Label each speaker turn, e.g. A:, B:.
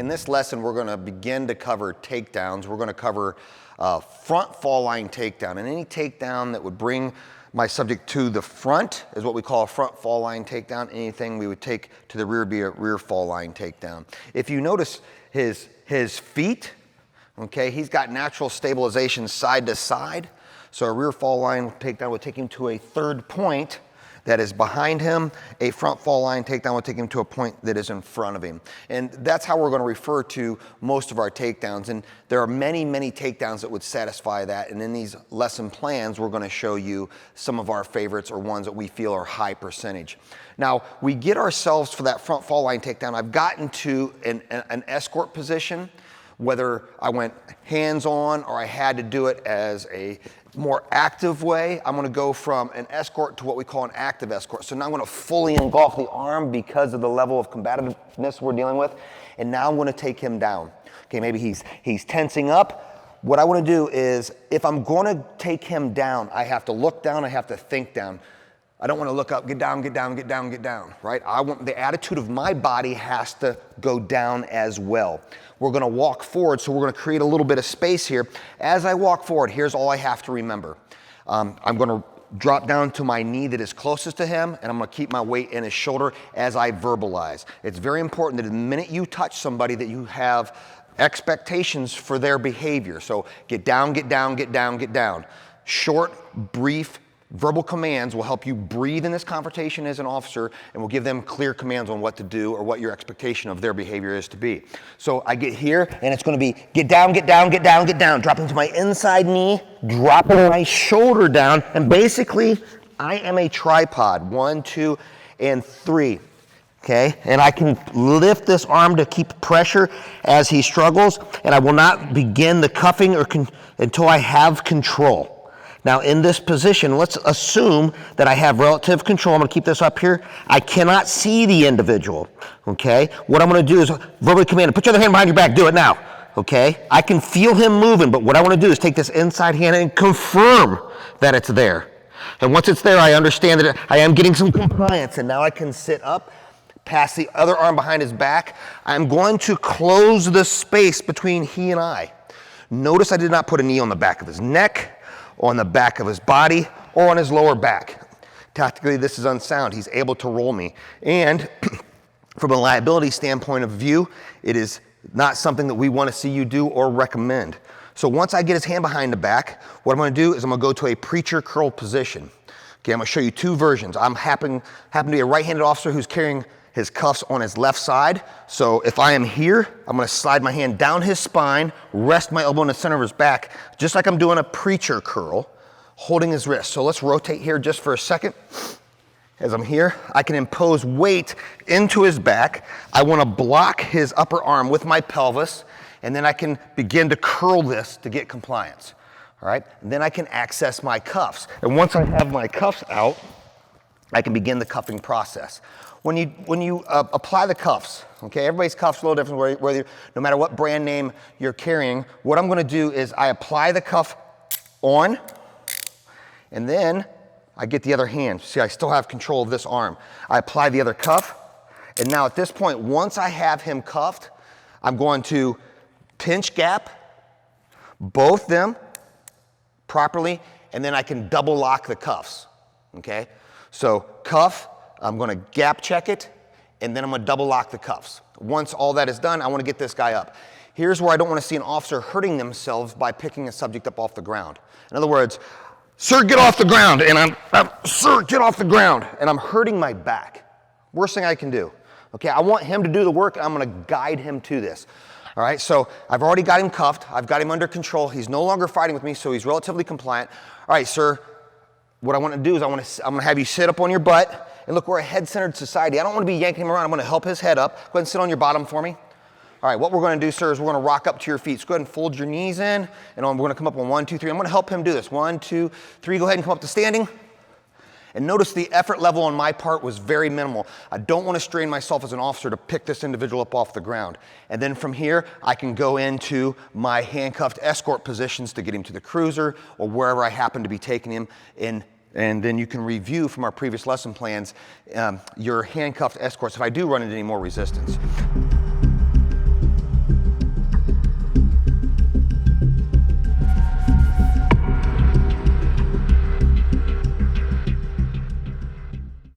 A: In this lesson, we're going to begin to cover takedowns. We're going to cover front fall line takedown. And any takedown that would bring my subject to the front is what we call a front fall line takedown. Anything we would take to the rear would be a rear fall line takedown. If you notice his feet, okay, he's got natural stabilization side to side. So a rear fall line takedown would take him to a third point that is behind him. A front fall line takedown would take him to a point that is in front of him. And that's how we're going to refer to most of our takedowns. And there are many, many takedowns that would satisfy that. And in these lesson plans, we're going to show you some of our favorites or ones that we feel are high percentage. Now, we get ourselves for that front fall line takedown. I've gotten to an escort position, whether I went hands-on or I had to do it as a more active way. I'm going to go from an escort to what we call an active escort. So now I'm going to fully engulf the arm because of the level of combativeness we're dealing with. And now I'm going to take him down. Okay, maybe he's tensing up. What I want to do is, if I'm going to take him down, I have to look down, I have to think down. I don't want to look up, get down, get down, get down, get down, right? I want the attitude of my body has to go down as well. We're going to walk forward, so we're going to create a little bit of space here. As I walk forward, here's all I have to remember. I'm going to drop down to my knee that is closest to him, and I'm going to keep my weight in his shoulder as I verbalize. It's very important that the minute you touch somebody that you have expectations for their behavior. So get down, get down, get down, get down. Short, brief, verbal commands will help you breathe in this confrontation as an officer and will give them clear commands on what to do or what your expectation of their behavior is to be. So I get here and it's going to be get down, get down, get down, get down, dropping to my inside knee, dropping my shoulder down, and basically I am a tripod, 1, 2, and 3. Okay, and I can lift this arm to keep pressure as he struggles, and I will not begin the cuffing until I have control. Now in this position, let's assume that I have relative control. I'm going to keep this up here. I cannot see the individual, okay? What I'm going to do is verbally command him, put your other hand behind your back, do it now, okay? I can feel him moving, but what I want to do is take this inside hand and confirm that it's there. And once it's there, I understand that I am getting some compliance, and now I can sit up, pass the other arm behind his back. I'm going to close the space between he and I. Notice I did not put a knee on the back of his neck, on the back of his body, or on his lower back. Tactically, this is unsound. He's able to roll me. And from a liability standpoint of view, it is not something that we want to see you do or recommend. So once I get his hand behind the back, what I'm going to do is I'm going to go to a preacher curl position. Okay, I'm going to show you two versions. I'm happen to be a right-handed officer who's carrying his cuffs on his left side. So if I am here, I'm going to slide my hand down his spine, rest my elbow in the center of his back, just like I'm doing a preacher curl, holding his wrist. So let's rotate here just for a second. As I'm here, I can impose weight into his back. I want to block his upper arm with my pelvis, and then I can begin to curl this to get compliance. All right, and then I can access my cuffs. And once I have my cuffs out, I can begin the cuffing process. When you apply the cuffs, okay, everybody's cuffs are a little different, no matter what brand name you're carrying. What I'm going to do is I apply the cuff on, and then I get the other hand. See, I still have control of this arm. I apply the other cuff, and now at this point, once I have him cuffed, I'm going to pinch gap both them properly, and then I can double lock the cuffs, okay? So cuff, I'm going to gap check it, and then I'm going to double lock the cuffs. Once all that is done, I want to get this guy up. Here's where I don't want to see an officer hurting themselves by picking a subject up off the ground. In other words, sir, get off the ground, and sir, get off the ground, and I'm hurting my back. Worst thing I can do. Okay, I want him to do the work, and I'm going to guide him to this. All right, so I've already got him cuffed. I've got him under control. He's no longer fighting with me, so he's relatively compliant. All right, sir, what I want to do is I'm going to have you sit up on your butt. And look, we're a head-centered society. I don't want to be yanking him around. I'm going to help his head up. Go ahead and sit on your bottom for me. All right, what we're going to do, sir, is we're going to rock up to your feet. So go ahead and fold your knees in, and we're going to come up on 1, 2, 3. I'm going to help him do this. 1, 2, 3. Go ahead and come up to standing. And notice the effort level on my part was very minimal. I don't want to strain myself as an officer to pick this individual up off the ground. And then from here, I can go into my handcuffed escort positions to get him to the cruiser or wherever I happen to be taking him in. And then you can review from our previous lesson plans your handcuffed escorts if I do run into any more resistance.